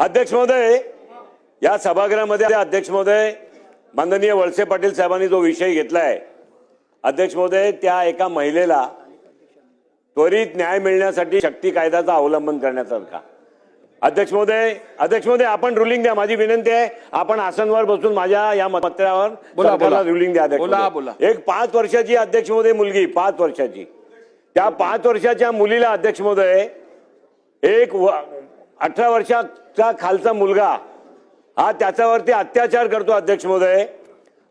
अध्यक्ष महोदय, या सभागृहामध्ये अध्यक्ष महोदय माननीय वळसे पाटील साहेबांनी जो विषय घेतलाय, अध्यक्ष महोदय, त्या एका महिलेला त्वरित न्याय मिळण्यासाठी शक्ती कायद्याचा अवलंबन करण्यासारखा. अध्यक्ष महोदय आपण रुलिंग द्या. माझी विनंती आहे, आपण आसनवर बसून माझ्या या पत्रावर सरकारला रुलिंग द्या. अध्यक्ष, एक 5 वर्षाची अध्यक्ष महोदय मुलगी, 5 वर्षाची, त्या 5 वर्षाच्या मुलीला अध्यक्ष महोदय एक 18 वर्षाचा खालचा मुलगा हा त्याच्यावरती अत्याचार करतो. अध्यक्ष महोदय,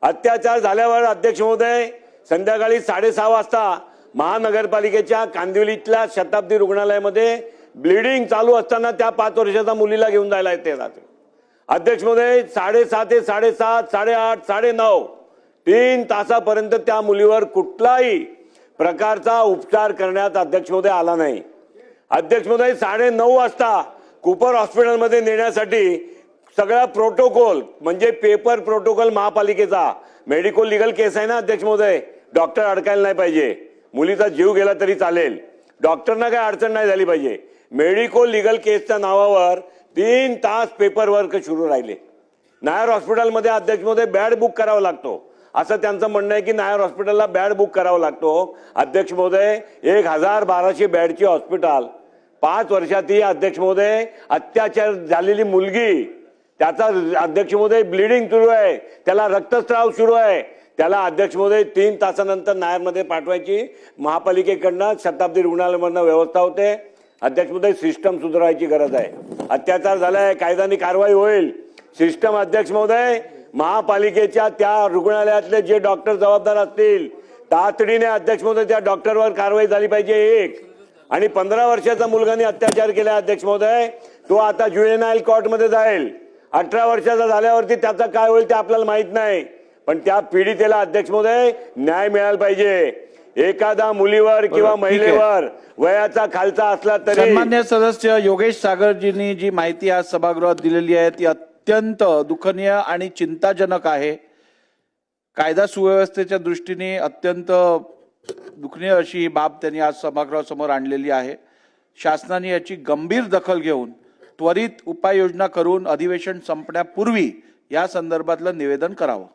अत्याचार झाल्यावर अध्यक्ष महोदय संध्याकाळी 6:30 वाजता महानगरपालिकेच्या कांदिवलीतल्या शताब्दी रुग्णालयामध्ये ब्लिडिंग चालू असताना त्या 5 वर्षाच्या मुलीला घेऊन जायला येते. अध्यक्ष महोदय 6:30 ते 7:30, 8:30, 9:30 3 तासापर्यंत त्या मुलीवर कुठलाही प्रकारचा उपचार करण्यात अध्यक्ष महोदय आला नाही. अध्यक्ष महोदय 9:30 वाजता कुपर हॉस्पिटलमध्ये नेण्यासाठी सगळा प्रोटोकॉल म्हणजे पेपर प्रोटोकॉल महापालिकेचा, मेडिकल लीगल केस आहे ना अध्यक्ष महोदय, डॉक्टर अडकायला नाही पाहिजे, मुलीचा जीव गेला तरी चालेल, डॉक्टरना काय अडचण नाही झाली पाहिजे. मेडिकल लीगल केसच्या नावावर 3 तास पेपर वर्क सुरू राहिले. नायर हॉस्पिटलमध्ये अध्यक्ष महोदय बॅड बुक करावा लागतो असं त्यांचं म्हणणं आहे की नायर हॉस्पिटलला बॅड बुक करावा लागतो. अध्यक्ष महोदय 1200 बेडची हॉस्पिटल, 5 वर्षात ही अध्यक्ष महोदय अत्याचार झालेली मुलगी, त्याचा अध्यक्ष महोदय ब्लिडिंग सुरू आहे, त्याला रक्तस्राव सुरू आहे, त्याला अध्यक्ष महोदय 3 तासानंतर नायरमध्ये पाठवायची महापालिकेकडनं शताब्दी रुग्णालयामधनं व्यवस्था होते. अध्यक्ष महोदय सिस्टम सुधारायची गरज आहे. अत्याचार झालाय, कायद्याने कारवाई होईल. सिस्टम अध्यक्ष महोदय महापालिकेच्या त्या रुग्णालयातले जे डॉक्टर जबाबदार असतील तातडीने अध्यक्ष महोदय त्या डॉक्टरवर कारवाई झाली पाहिजे. एक आणि 15 वर्षाचा मुलगाने अत्याचार केला अध्यक्ष महोदय, तो आता ज्युएनाइल कोर्टमध्ये जाईल. 18 वर्षाचा झाल्यावरती त्याचा काय होईल ते आपल्याला माहित नाही, पण त्या पीडितेला अध्यक्ष महोदय न्याय मिळाला पाहिजे. एखादा मुलीवर किंवा महिलेवर वयाचा खालचा असला तरी. सन्मान्य सदस्य योगेश सागरजींनी जी माहिती आज सभागृहात दिलेली आहे ती अत्यंत दुःखनीय आणि चिंताजनक आहे. कायदा सुव्यवस्थेच्या दृष्टीने अत्यंत दुःखनीय अशी बाब त्यांनी आज सभागृहासमोर आणलेली आहे. शासनाने याची गंभीर दखल घेऊन त्वरित उपाययोजना करून अधिवेशन संपण्यापूर्वी या संदर्भातलं निवेदन करावं.